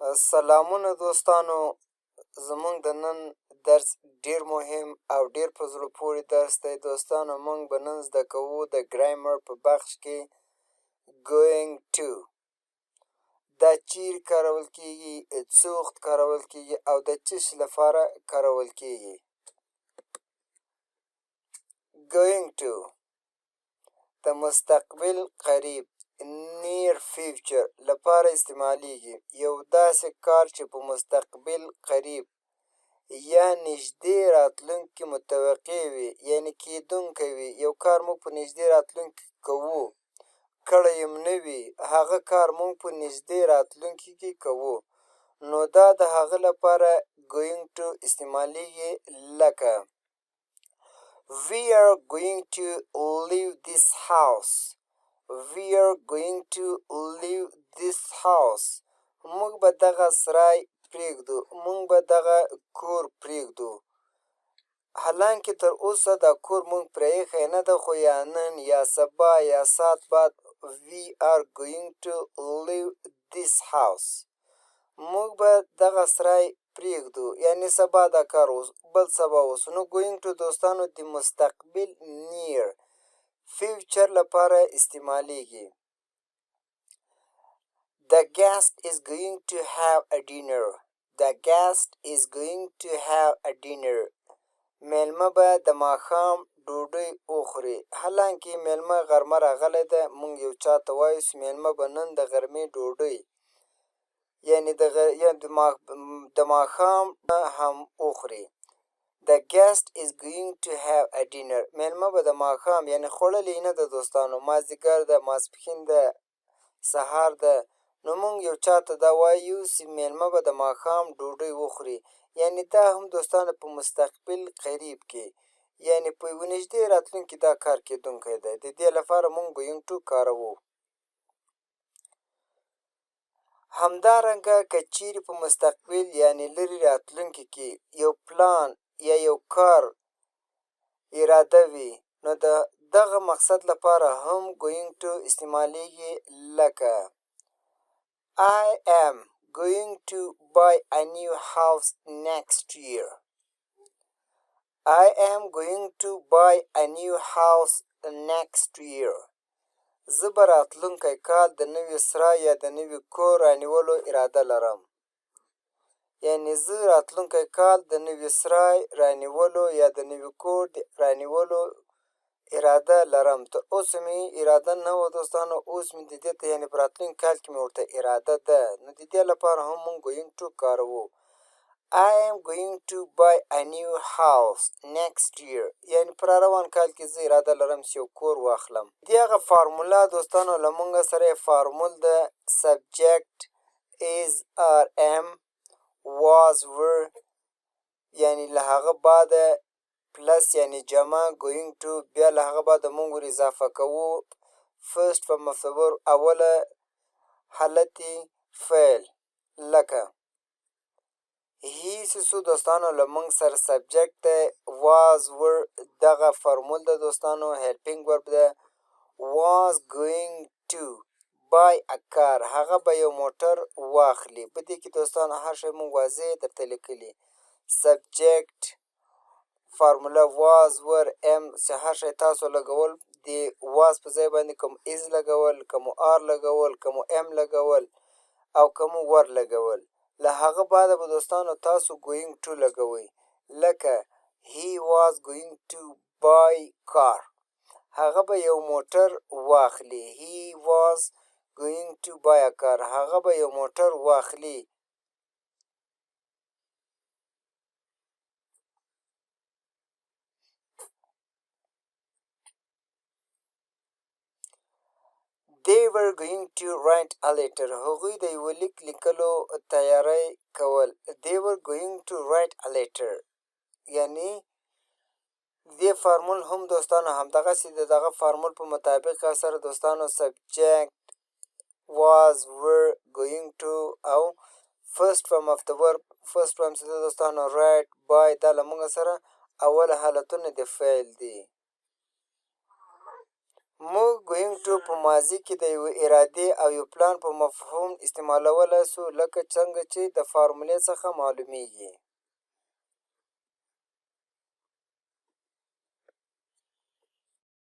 سلامونه دوستانو، زموږ د نن درس ډیر مهم او ډیر په زړه پورې درس دی. دوستانو موږ به نن زده کوو د ګرامر په بخش کې going to. دا چیرې کارول کیږي، څه وخت کارول کیږي او د څه شي لپاره کارول کیږي. going to د مستقبل قریب near future لپاره استعمالیږي. یو داسې کار چې په مستقبل قریب یا نږدې راتلونکي متوقع وي، یعنی کیدونکی وي. یو کار موږ په نږدې راتلونکي کوو، کړی یم نه وي، هغه کار موږ په نږدې راتلونکي کې کوو، نو دا د هغه لپاره going to استعمالیږي. لکه we are going to leave this house. we are going to leave this house. موږ به دغه سرای پرېږدو، موږ به دغه کور پرېږدو. حالانکه تر اوسه دا کور موږ پرېښی نه ده، خو یا نن یا سبا یا ساعت بعد we are going to leave this house. موږ به دغه سرای پرېږدو، یعنی سبا دا کار اوس، بل سبا اوس. نو going to دوستانو د مستقبل near future لپاره استعمالیږي. The guest is going to have a dinner. The guest is going to have a dinner. میلمه به د ماښام ډوډۍ وخوري. حالانکه میلمه غرمه راغلی ده، موږ یو چا ته وایو چې میلمه به نن د غرمې ډوډۍ، یعنی د ماښام هم وخوري. The guest is going to have a dinner. میلمه به د ماښام یعنی خوړلی نه ده دوستانو، مازدیګر ده، ماسپښین ده، سهار ده. نو موږ یو چا ته دا وایو چې میلمه به د ماښام ډوډۍ وخوري. یعنی دا هم دوستانو په مستقبل قریب کې، یعنی په یوه نږدې راتلونکي دا کار کیدونکی دی. د دې لپاره موږ going to کاروو. همدارنګه که چیرې په مستقبل یعنی لرې راتلونکي کې یو پلان یا یو کار اراده وي، نو د دغه مقصد لپاره هم going to استعمالیږي. لکه I am going to buy a new house next year. I am going to buy a new house next year. زه به راتلونکی کال د نوي سرای یا د نوي کور رانیولو اراده لرم. یعنی زه راتلونکی کال د نوي سرای رانیولو یا د نوي کور رانیولو اراده لرم. تر اوسه مې اراده نه وه دوستانو، اوس مې د دې ته یعنی په راتلونکي کال کې مې ورته اراده ده. نو د دې لپاره هم موږ going to کاروو. I am going to buy a new house next year. یعنی په راروان کال کې زه اراده لرم چې یو کور واخلم. د هغه فارموله دوستانو له موږ سره فارمول ده subject is or am was were، یعنی له هغه بعده پلس یعنی جمع going to، بیا له هغه بعده موږ ور اضافه کوو first form of the verb، اوله حالت فعل. لکه he سو دوستانو له موږ سره سبجیکت ده، was were دغه فارمول ده دوستانو، helping verb ده. was going to buy a car، هغه به یو موټر واخلي. په دې کې دوستانو هر شی موږ واضح درته لیکلي. سبجیکت فارموله was were am، چې هر شی تاسو لګول، د was په ځای باندې کوم is لګول، کوم are لګول، کوم am لګول او کوم were لګول. له هغه بعده به دوستانو تاسو going to لګوئ. لکه he was going to buy car، هغه به یو موټر واخلي. he was going to buy a car، هغه به یو موټر واخلي. They were going to write a letter، هغوی د یوه لیک لیکلو تیاری کول. They were going to write a letter، یعنی دې فارمول هم دوستانو همدغسې د دغه فارمول په مطابق سره دوستانو subject was were going to او first form of the verb، first form چې دوستانو write by، دا له موږ سره اول حالتونه د فعل دي. موږ going to په ماضي کې د یوې ارادې او یو پلان په مفهوم استعمالولی سو لکه څنګه چې د فارمولې څخه معلومیږي.